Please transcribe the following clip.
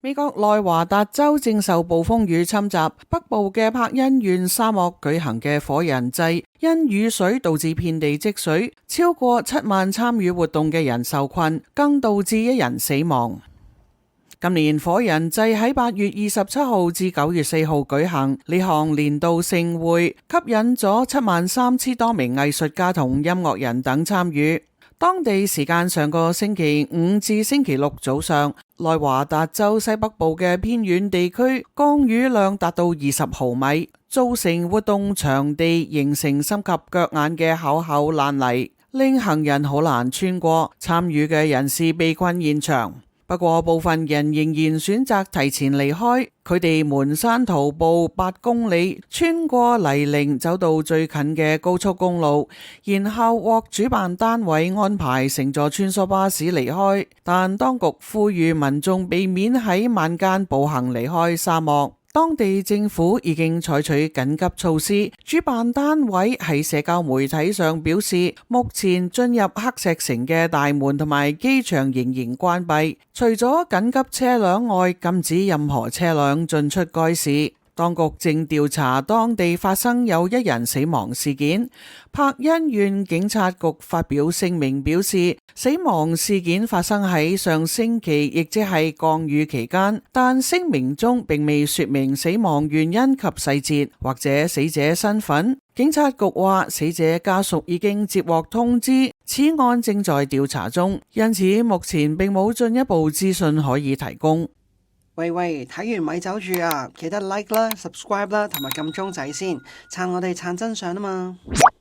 美國內華達州正受暴風雨侵襲，北部嘅柏恩縣沙漠舉行嘅火人祭，因雨水導致遍地積水，超過7萬參與活動嘅人受困，更導致1人死亡。今年火人祭喺8月27號至9月4號舉行，呢項年度盛會吸引咗73000多名藝術家同音樂人等參與。當地時間上個星期五至星期六早上，內華達州西北部嘅偏遠地區降雨量達到20毫米，造成活動場地形成深及腳眼嘅厚厚爛泥，令行人好難穿過。參與嘅人士被困現場。不過部分人仍然選擇提前離開，佢哋蹣跚徒步8公里，穿過泥濘走到最近嘅高速公路，然後獲主辦單位安排乘坐穿梭巴士離開。但當局呼籲民眾避免喺晚間步行離開沙漠。當地政府已經採取緊急措施，主辦單位喺社交媒體上表示，目前進入黑石城嘅大門同埋機場仍然關閉，除咗緊急車輛外，禁止任何車輛進出該市。當局正調查當地發生有1人死亡事件。柏恩縣警察局發表聲明表示，死亡事件發生喺上星期，亦即係降雨期間，但聲明中並未說明死亡原因及細節或者死者身份。警察局話，死者家屬已經接獲通知，此案正在調查中，因此目前並冇進一步資訊可以提供。喂，睇完咪走住啊！記得 like 啦、subscribe 啦，同埋撳鐘仔先，撐我哋撐真相啊嘛〜